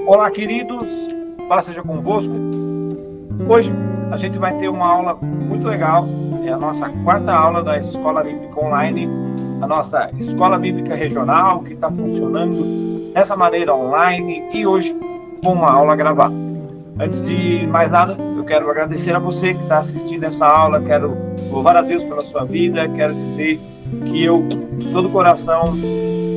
Olá, queridos, paz seja convosco. Hoje a gente vai ter uma aula muito legal, é a nossa quarta aula da Escola Bíblica Online, a nossa Escola Bíblica Regional, que está funcionando dessa maneira online e hoje com uma aula gravada. Antes de mais nada, eu quero agradecer a você que está assistindo essa aula, quero louvar a Deus pela sua vida, quero dizer que eu, de todo o coração,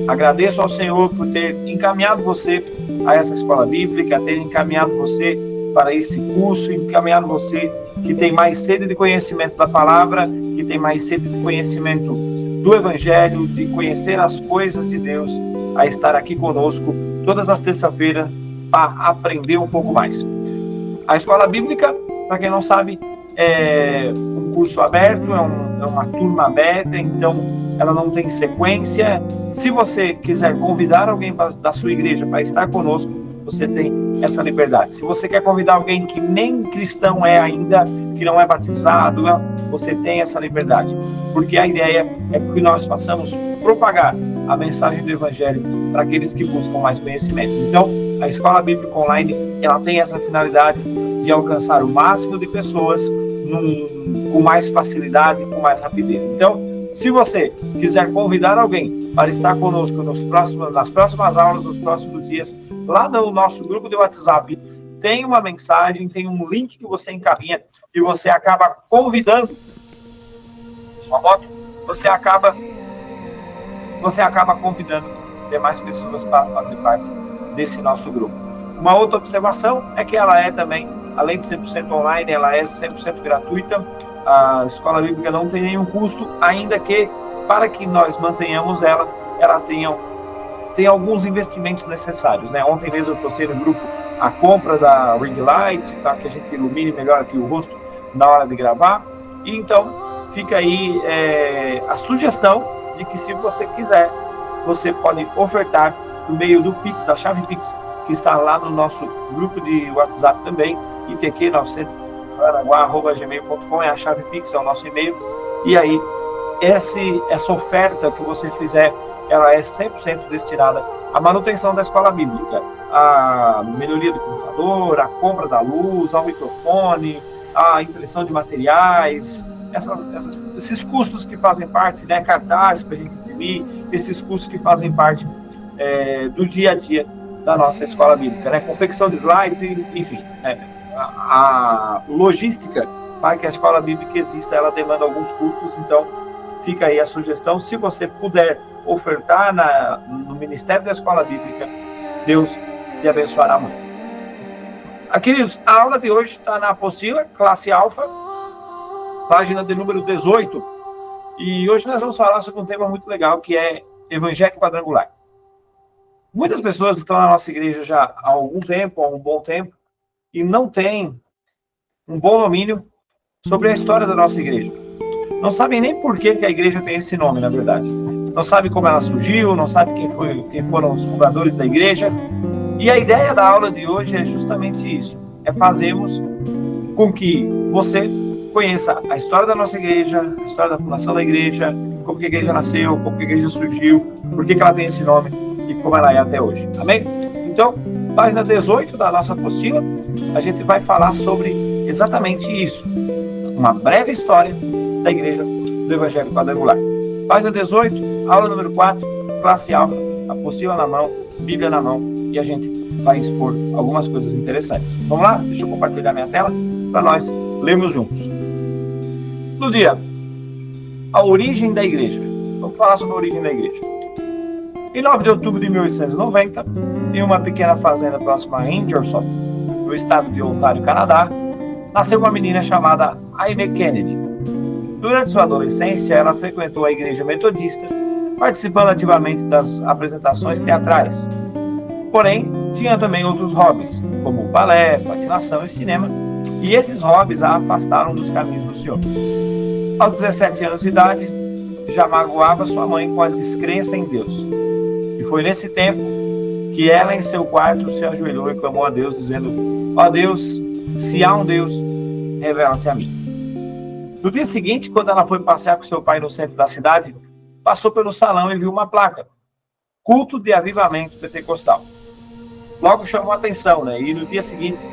agradeço ao Senhor por ter encaminhado você a essa escola bíblica, ter encaminhado você para esse curso, encaminhado você que tem mais sede de conhecimento da palavra, que tem mais sede de conhecimento do Evangelho, de conhecer as coisas de Deus, a estar aqui conosco todas as terças-feiras para aprender um pouco mais. A escola bíblica, para quem não sabe, é um curso aberto, é uma turma aberta, então ela não tem sequência. Se você quiser convidar alguém da sua igreja para estar conosco, você tem essa liberdade. Se você quer convidar alguém que nem cristão é ainda, que não é batizado, você tem essa liberdade. Porque a ideia é que nós possamos propagar a mensagem do Evangelho para aqueles que buscam mais conhecimento. Então, a Escola Bíblica Online, ela tem essa finalidade de alcançar o máximo de pessoas com mais facilidade, com mais rapidez. Então, se você quiser convidar alguém para estar conosco nas próximas aulas, nos próximos dias, lá no nosso grupo de WhatsApp, tem uma mensagem, tem um link que você encaminha e você acaba convidando sua moto, você acaba convidando demais pessoas para fazer parte desse nosso grupo. Uma outra observação é que ela é também, além de 100% online, ela é 100% gratuita. A Escola Bíblica não tem nenhum custo, ainda que, para que nós mantenhamos ela tem alguns investimentos necessários, né? Ontem mesmo eu trouxe no grupo a compra da ring light, para que a gente ilumine melhor aqui o rosto na hora de gravar. E então, fica aí a sugestão de que, se você quiser, você pode ofertar por meio do Pix, da chave Pix, que está lá no nosso grupo de WhatsApp também, itq900@gmail.com, é a chave Pix, é o nosso e-mail. E aí, essa oferta que você fizer, ela é 100% destinada à manutenção da escola bíblica, à melhoria do computador, à compra da luz, ao microfone, à impressão de materiais, esses custos que fazem parte, né, cartazes para a gente imprimir, esses custos que fazem parte do dia a dia da nossa escola bíblica, né, confecção de slides, enfim, a logística para que a escola bíblica exista, ela demanda alguns custos. Então fica aí a sugestão, se você puder ofertar no Ministério da Escola Bíblica, Deus te abençoará muito. Queridos, a aula de hoje está na apostila, classe alfa, página de número 18, e hoje nós vamos falar sobre um tema muito legal, que é Evangelho Quadrangular. Muitas pessoas estão na nossa igreja já há algum tempo, há um bom tempo, e não têm um bom domínio sobre a história da nossa igreja. Não sabem nem por que a igreja tem esse nome, na verdade. Não sabem como ela surgiu, não sabem quem foram os fundadores da igreja. E a ideia da aula de hoje é justamente isso. É fazermos com que você conheça a história da nossa igreja, a história da fundação da igreja, como que a igreja nasceu, como que a igreja surgiu, por que ela tem esse nome e como ela é até hoje. Amém? Então, página 18 da nossa apostila, a gente vai falar sobre exatamente isso. Uma breve história da igreja do Evangelho Quadrangular. Página 18, aula número 4, classe alfa, apostila na mão, Bíblia na mão, e a gente vai expor algumas coisas interessantes. Vamos lá? Deixa eu compartilhar minha tela para nós lermos juntos. No dia, a origem da igreja. Vamos falar sobre a origem da igreja. Em 9 de outubro de 1890, em uma pequena fazenda próxima a Ingersoll, no estado de Ontário, Canadá, nasceu uma menina chamada Amy Kennedy. Durante sua adolescência, ela frequentou a igreja metodista, participando ativamente das apresentações teatrais. Porém, tinha também outros hobbies, como balé, patinação e cinema, e esses hobbies a afastaram dos caminhos do Senhor. Aos 17 anos de idade, já magoava sua mãe com a descrença em Deus. E foi nesse tempo que ela, em seu quarto, se ajoelhou e clamou a Deus, dizendo: ó Deus, se há um Deus, revela-se a mim. No dia seguinte, quando ela foi passear com seu pai no centro da cidade, passou pelo salão e viu uma placa. culto de avivamento pentecostal. Logo chamou a atenção, né? E no dia seguinte,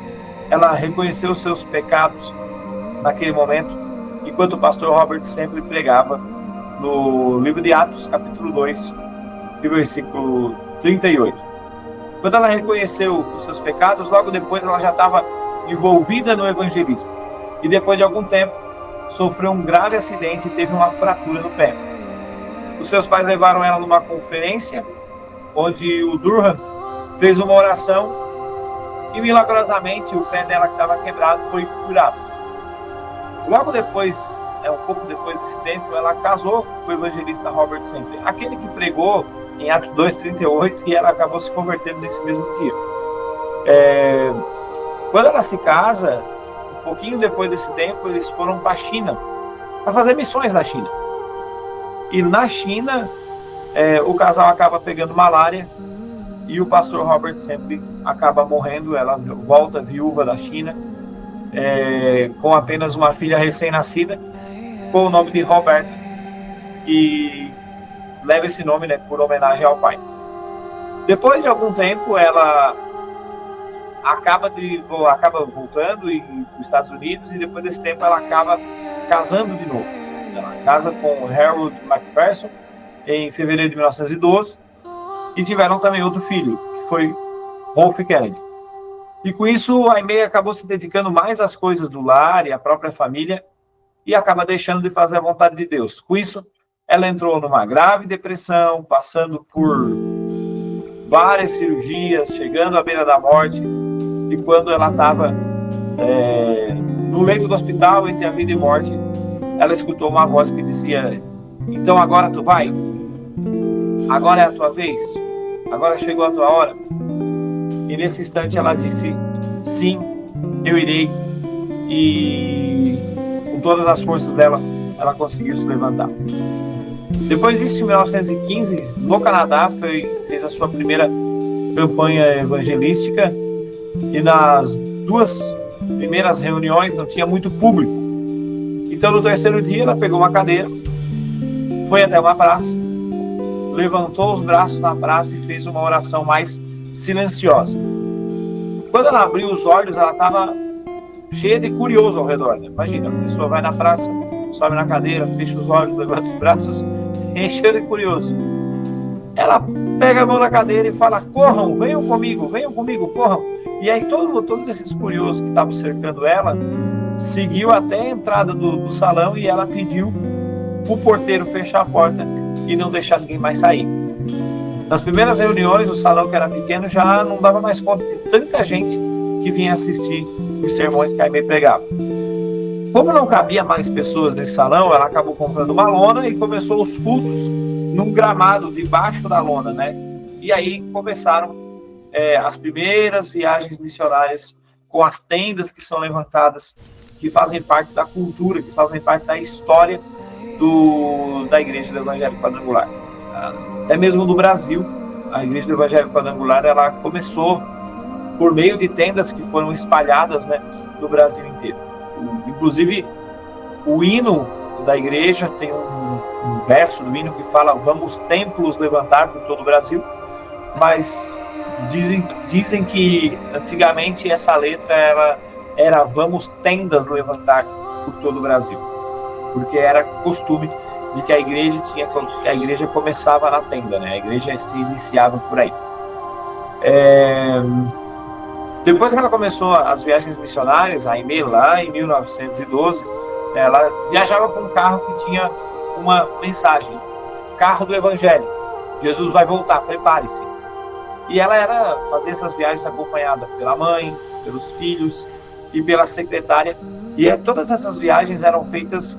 ela reconheceu os seus pecados naquele momento, enquanto o pastor Robert sempre pregava no livro de Atos, capítulo 2, versículo 38. Quando ela reconheceu os seus pecados, logo depois ela já estava envolvida no evangelismo. E depois de algum tempo, sofreu um grave acidente e teve uma fratura no pé. Os seus pais levaram ela numa conferência, onde o Durham fez uma oração e milagrosamente o pé dela que estava quebrado foi curado. Logo depois, um pouco depois desse tempo, ela casou com o evangelista Robert Semper, aquele que pregou em Atos 2:38, e ela acabou se convertendo nesse mesmo dia. Quando ela se casa, um pouquinho depois desse tempo, eles foram para a China, para fazer missões na China. E na China, o casal acaba pegando malária, e o pastor Robert sempre acaba morrendo. Ela volta viúva da China, com apenas uma filha recém-nascida, com o nome de Roberto, e leva esse nome, né, por homenagem ao pai. Depois de algum tempo, ela acaba voltando para os Estados Unidos, e depois desse tempo ela acaba casando de novo. Ela casa com Harold McPherson em fevereiro de 1912, e tiveram também outro filho, que foi Rolf Kennedy. E com isso, a Aimee acabou se dedicando mais às coisas do lar e à própria família, e acaba deixando de fazer a vontade de Deus. Com isso, ela entrou numa grave depressão, passando por várias cirurgias, chegando à beira da morte, e quando ela estava no leito do hospital, entre a vida e morte, ela escutou uma voz que dizia: então agora tu vai? Agora é a tua vez? Agora chegou a tua hora? E nesse instante ela disse: sim, eu irei. E com todas as forças dela, ela conseguiu se levantar. Depois disso, em 1915, no Canadá, fez a sua primeira campanha evangelística, e nas 2 primeiras reuniões não tinha muito público. Então, no terceiro dia, ela pegou uma cadeira, foi até uma praça, levantou os braços na praça e fez uma oração mais silenciosa. Quando ela abriu os olhos, ela estava cheia de curioso ao redor, né? Imagina, a pessoa vai na praça, sobe na cadeira, fecha os olhos, levanta os braços, encheu de curioso. Ela pega a mão na cadeira e fala: corram, venham comigo, corram. E aí todos esses curiosos que estavam cercando ela seguiu até a entrada do salão, e ela pediu o porteiro fechar a porta e não deixar ninguém mais sair. Nas primeiras reuniões, o salão, que era pequeno, já não dava mais conta de tanta gente que vinha assistir os sermões que a Aimee pregava. Como não cabia mais pessoas nesse salão, ela acabou comprando uma lona e começou os cultos num gramado debaixo da lona, né? E aí começaram as primeiras viagens missionárias, com as tendas que são levantadas, que fazem parte da cultura, que fazem parte da história da Igreja do Evangelho Quadrangular. Até mesmo no Brasil, a Igreja do Evangelho Quadrangular, ela começou por meio de tendas que foram espalhadas, né, no Brasil inteiro. Inclusive, o hino da igreja tem um verso do hino que fala: vamos templos levantar por todo o Brasil, mas dizem que antigamente essa letra era vamos tendas levantar por todo o Brasil, porque era costume de que a igreja começava na tenda, né? A igreja se iniciava por aí. Depois que ela começou as viagens missionárias, a Aimee, lá em 1912, ela viajava com um carro que tinha uma mensagem: carro do Evangelho, Jesus vai voltar, prepare-se. E ela fazia essas viagens acompanhada pela mãe, pelos filhos e pela secretária, e todas essas viagens eram feitas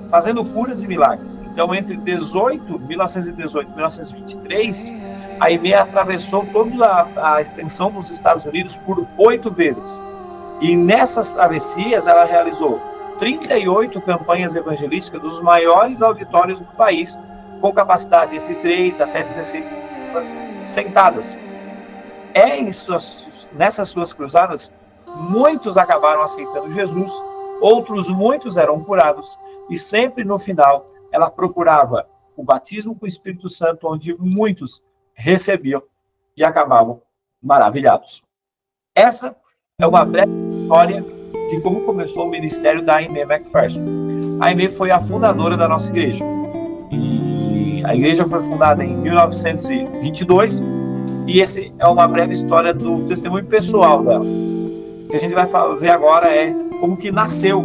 fazendo curas e milagres. Então, entre 1918 e 1923, a Aimee atravessou toda a extensão dos Estados Unidos por 8 vezes. E nessas travessias ela realizou 38 campanhas evangelísticas dos maiores auditórios do país, com capacidade entre 3 até 16 pessoas sentadas. Nessas suas cruzadas, muitos acabaram aceitando Jesus, muitos eram curados, e sempre no final ela procurava o batismo com o Espírito Santo, onde muitos recebiam e acabavam maravilhados. Essa é uma breve história de como começou o ministério da Aimee McPherson. A Aimee foi a fundadora da nossa igreja. E a igreja foi fundada em 1922, e esse é uma breve história do testemunho pessoal dela. O que a gente vai ver agora é como que nasceu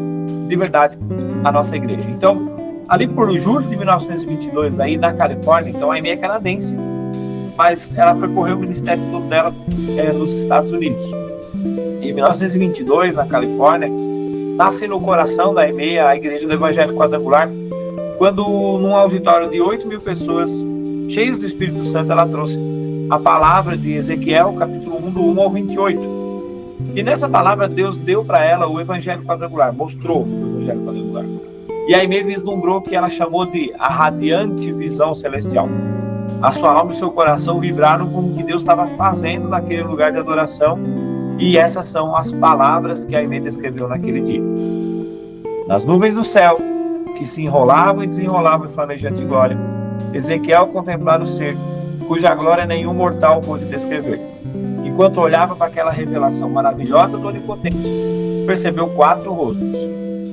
de verdade a nossa igreja. Então, ali por julho de 1922, aí na Califórnia, então a Aimee é canadense, mas ela percorreu o ministério todo dela nos Estados Unidos. Em 1922, na Califórnia, nasce no coração da Aimee a Igreja do Evangelho Quadrangular, quando num auditório de 8.000 pessoas, cheios do Espírito Santo, ela trouxe a palavra de Ezequiel, capítulo 1, do 1 ao 28. E nessa palavra, Deus deu para ela o Evangelho Quadrangular, mostrou o Evangelho Quadrangular. E a Aimee vislumbrou que ela chamou de a radiante visão celestial. A sua alma e o seu coração vibraram com o que Deus estava fazendo naquele lugar de adoração, e essas são as palavras que a Aimee descreveu naquele dia. Nas nuvens do céu, que se enrolavam e desenrolavam em flamejante glória, Ezequiel contemplara o ser, cuja glória nenhum mortal pôde descrever. Enquanto olhava para aquela revelação maravilhosa do Onipotente, percebeu 4 rostos: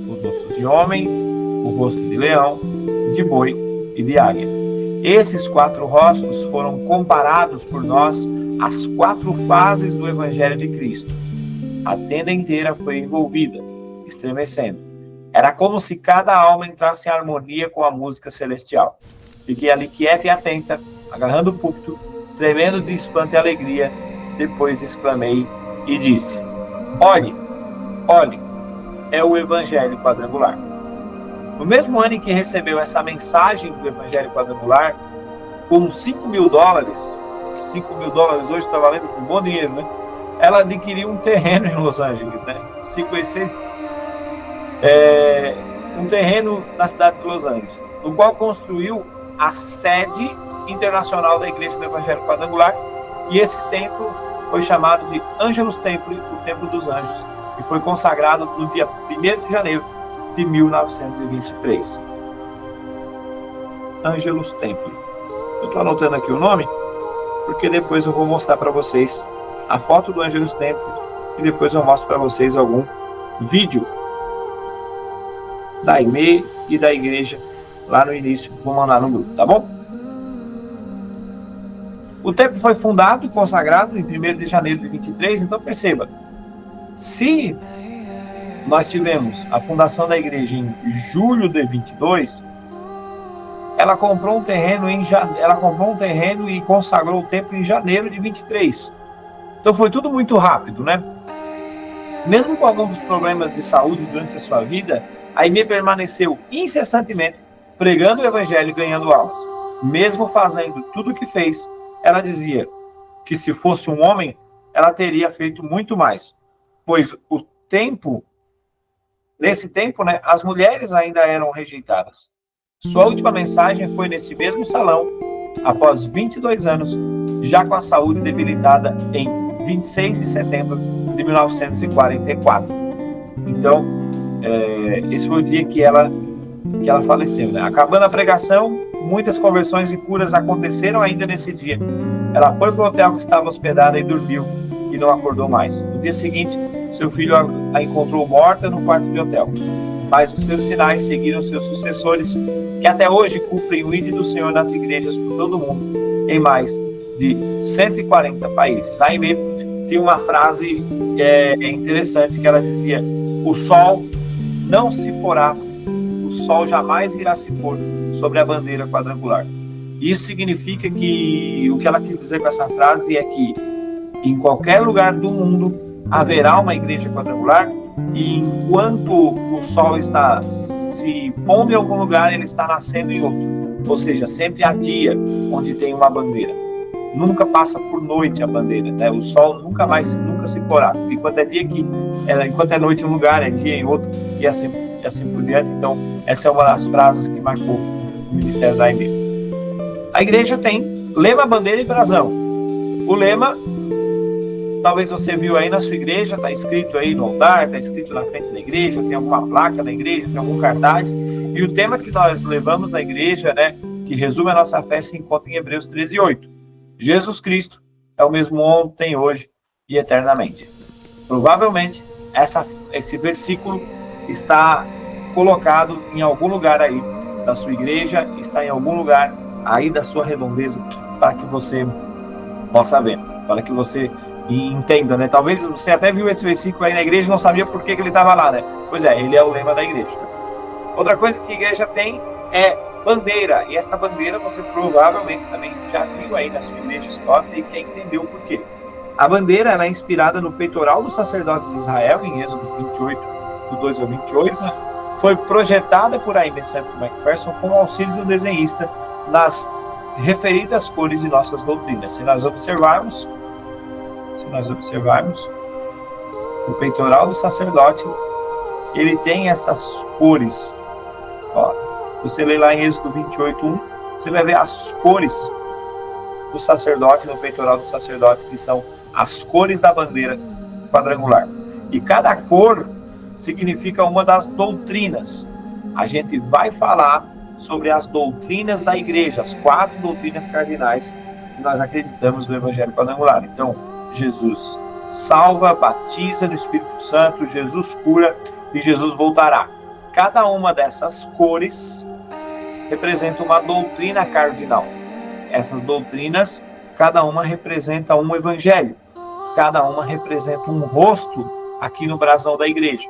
os rostos de homem, o rosto de leão, de boi e de águia. Esses 4 rostos foram comparados por nós às 4 fases do Evangelho de Cristo. A tenda inteira foi envolvida, estremecendo. Era como se cada alma entrasse em harmonia com a música celestial. Fiquei ali quieta e atenta, agarrando o púlpito, tremendo de espanto e alegria. Depois exclamei e disse: olhe, olhe, é o Evangelho Quadrangular. No mesmo ano em que recebeu essa mensagem do Evangelho Quadrangular, com $5.000, $5.000 hoje está valendo um bom dinheiro, né? Ela adquiriu um terreno em Los Angeles, né? Um terreno na cidade de Los Angeles, no qual construiu a sede internacional da Igreja do Evangelho Quadrangular, e esse templo foi chamado de Angelus Temple, o Templo dos Anjos, e foi consagrado no dia 1º de janeiro de 1923. Angelus Temple. Eu estou anotando aqui o nome, porque depois eu vou mostrar para vocês a foto do Angelus Temple, e depois eu mostro para vocês algum vídeo da Aimee e da igreja lá no início. Vou mandar no grupo, tá bom? O templo foi fundado e consagrado em 1º de janeiro de 23, então perceba, se nós tivemos a fundação da igreja em julho de 22, ela comprou um terreno e consagrou o templo em janeiro de 23. Então foi tudo muito rápido, né? Mesmo com alguns problemas de saúde durante a sua vida, a Aimee permaneceu incessantemente pregando o evangelho e ganhando almas. Mesmo fazendo tudo o que fez, ela dizia que se fosse um homem, ela teria feito muito mais. Pois nesse tempo, né, as mulheres ainda eram rejeitadas. Sua última mensagem foi nesse mesmo salão, após 22 anos, já com a saúde debilitada, em 26 de setembro de 1944. Então, esse foi o dia que ela faleceu, né? Acabando a pregação, muitas conversões e curas aconteceram ainda nesse dia. Ela foi para o hotel que estava hospedada e dormiu, e não acordou mais. No dia seguinte, seu filho a encontrou morta no quarto de hotel. Mas os seus sinais seguiram seus sucessores, que até hoje cumprem o ID do Senhor nas igrejas por todo o mundo, em mais de 140 países. A Aimee tinha uma frase interessante, que ela dizia: o sol não se porá, o sol jamais irá se pôr sobre a bandeira quadrangular. Isso significa que o que ela quis dizer com essa frase é que em qualquer lugar do mundo haverá uma igreja quadrangular, e enquanto o sol está se pondo em algum lugar, ele está nascendo em outro. Ou seja, sempre há dia onde tem uma bandeira. Nunca passa por noite a bandeira, né? O sol nunca se porá. Enquanto é noite em um lugar, é dia em outro, e assim por diante. Então, essa é uma das frases que marcou o ministério da Aimee. A igreja tem lema, bandeira e brasão. O lema, talvez você viu aí na sua igreja, está escrito aí no altar, está escrito na frente da igreja, tem alguma placa da igreja, tem algum cartaz. E o tema que nós levamos na igreja, né, que resume a nossa fé se encontra em Hebreus 13:8. Jesus Cristo é o mesmo ontem, hoje e eternamente. Provavelmente, esse versículo está colocado em algum lugar aí da sua igreja, está em algum lugar aí da sua redondeza, para que você possa ver, para que você entenda, né? Talvez você até viu esse versículo aí na igreja e não sabia por que ele estava lá, né? Pois é, ele é o lema da igreja. Outra coisa que a igreja tem é bandeira, e essa bandeira você provavelmente também já viu aí na sua igreja exposta e quer entender o porquê. A bandeira ela é inspirada no peitoral do sacerdote de Israel, em Êxodo 28, do 2 ao 28, né? Foi projetada por Aimee Semple McPherson com o auxílio do desenhista nas referidas cores de nossas doutrinas. Se nós observarmos o peitoral do sacerdote, ele tem essas cores. Ó, você lê lá em Êxodo 28:1, você vai ver as cores do sacerdote, no peitoral do sacerdote, que são as cores da bandeira quadrangular. E cada cor significa uma das doutrinas. A gente vai falar sobre as doutrinas da igreja, as 4 doutrinas cardinais que nós acreditamos no Evangelho quadrangular. Então, Jesus salva, batiza no Espírito Santo, Jesus cura e Jesus voltará. Cada uma dessas cores representa uma doutrina cardinal. Essas doutrinas, cada uma representa um evangelho, cada uma representa um rosto aqui no brasão da igreja.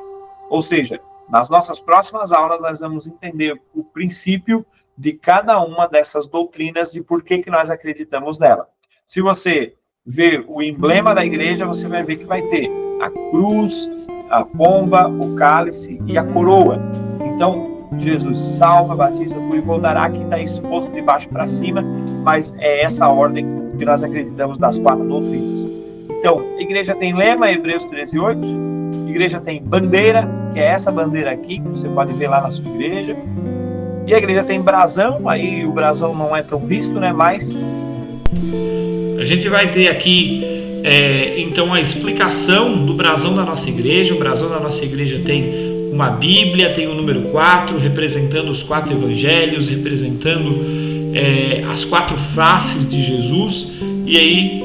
Ou seja, nas nossas próximas aulas nós vamos entender o princípio de cada uma dessas doutrinas e por que nós acreditamos nela. Se você ver o emblema da igreja, você vai ver que vai ter a cruz, a pomba, o cálice e a coroa. Então, Jesus salva, batiza, cura e voltará. Aqui está exposto de baixo para cima, mas é essa ordem que nós acreditamos das 4 doutrinas. Então, a igreja tem lema, Hebreus 13:8. A igreja tem bandeira, que é essa bandeira aqui, que você pode ver lá na sua igreja. E a igreja tem brasão, aí o brasão não é tão visto, né? Mas a gente vai ter aqui, então, a explicação do brasão da nossa igreja. O brasão da nossa igreja tem uma Bíblia, tem o número 4, representando os 4 evangelhos, representando as 4 faces de Jesus. E aí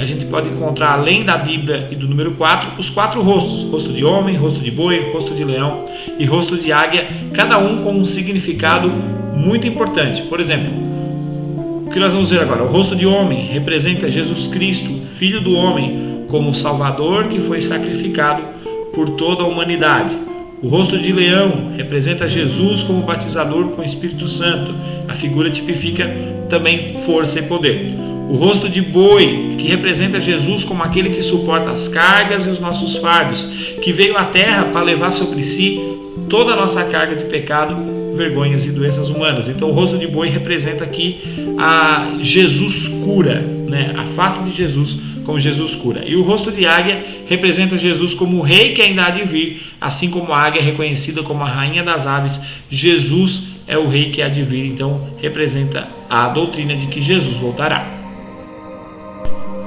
a gente pode encontrar, além da Bíblia e do número 4, os 4 rostos: rosto de homem, rosto de boi, rosto de leão e rosto de águia, cada um com um significado muito importante. Por exemplo, o que nós vamos ver agora? O rosto de homem representa Jesus Cristo, Filho do homem, como Salvador que foi sacrificado por toda a humanidade. O rosto de leão representa Jesus como batizador com o Espírito Santo. A figura tipifica também força e poder. O rosto de boi, que representa Jesus como aquele que suporta as cargas e os nossos fardos, que veio à terra para levar sobre si toda a nossa carga de pecado, vergonhas e doenças humanas. Então o rosto de boi representa aqui a Jesus cura, né? A face de Jesus como Jesus cura. E o rosto de águia representa Jesus como o rei que ainda há de vir, assim como a águia é reconhecida como a rainha das aves. Jesus é o rei que há de vir, então representa a doutrina de que Jesus voltará.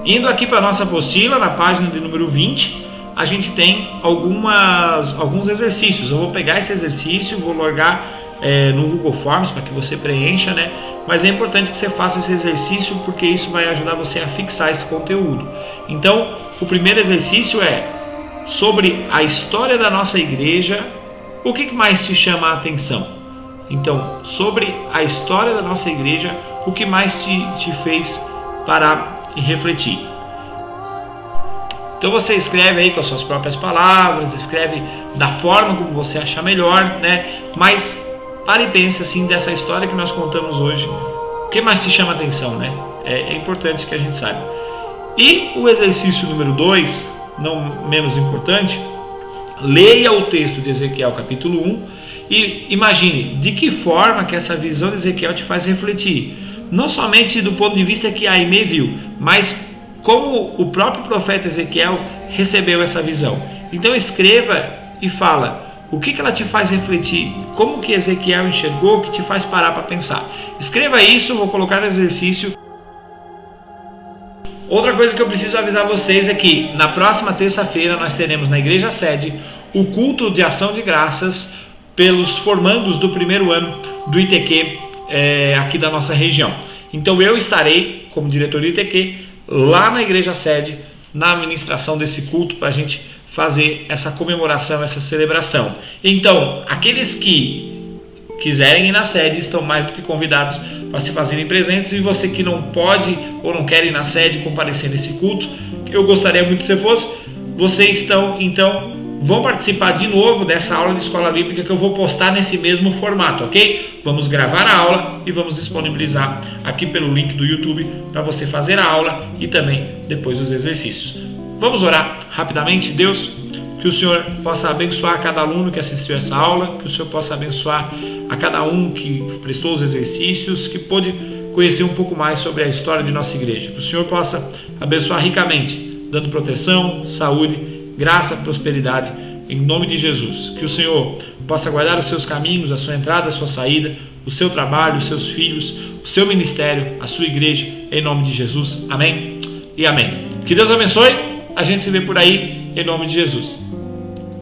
Indo aqui para a nossa apostila, na página de número 20, a gente tem alguns exercícios. Eu vou pegar esse exercício, vou largar no Google Forms para que você preencha, né? Mas é importante que você faça esse exercício, porque isso vai ajudar você a fixar esse conteúdo. Então, o primeiro exercício é sobre a história da nossa igreja. O que mais te chama a atenção? Então, sobre a história da nossa igreja, o que mais te fez parar e refletir? Então você escreve aí com as suas próprias palavras, escreve da forma como você achar melhor, né? Mas pare e pense assim dessa história que nós contamos hoje. O que mais te chama a atenção, né? É importante que a gente saiba. E o exercício número 2, não menos importante, leia o texto de Ezequiel capítulo 1 e imagine de que forma que essa visão de Ezequiel te faz refletir. Não somente do ponto de vista que Aimee viu, mas como o próprio profeta Ezequiel recebeu essa visão. Então escreva e fala o que ela te faz refletir, como que Ezequiel enxergou, que te faz parar para pensar. Escreva isso, vou colocar no exercício. Outra coisa que eu preciso avisar vocês é que na próxima terça-feira nós teremos na igreja sede o culto de ação de graças pelos formandos do primeiro ano do ITQ aqui da nossa região. Então eu estarei, como diretor do ITQ, lá na igreja sede, na administração desse culto, para a gente fazer essa comemoração, essa celebração. Então, aqueles que quiserem ir na sede estão mais do que convidados para se fazerem presentes, e você que não pode ou não quer ir na sede comparecer nesse culto, eu gostaria muito que você fosse, vocês então vão participar de novo dessa aula de escola bíblica que eu vou postar nesse mesmo formato, ok? Vamos gravar a aula e vamos disponibilizar aqui pelo link do YouTube para você fazer a aula e também depois os exercícios. Vamos orar rapidamente. Deus, que o Senhor possa abençoar cada aluno que assistiu essa aula, que o Senhor possa abençoar a cada um que prestou os exercícios, que pôde conhecer um pouco mais sobre a história de nossa igreja. Que o Senhor possa abençoar ricamente, dando proteção, saúde, graça, prosperidade, em nome de Jesus. Que o Senhor possa guardar os seus caminhos, a sua entrada, a sua saída, o seu trabalho, os seus filhos, o seu ministério, a sua igreja, em nome de Jesus. Amém e amém. Que Deus abençoe. A gente se vê por aí, em nome de Jesus.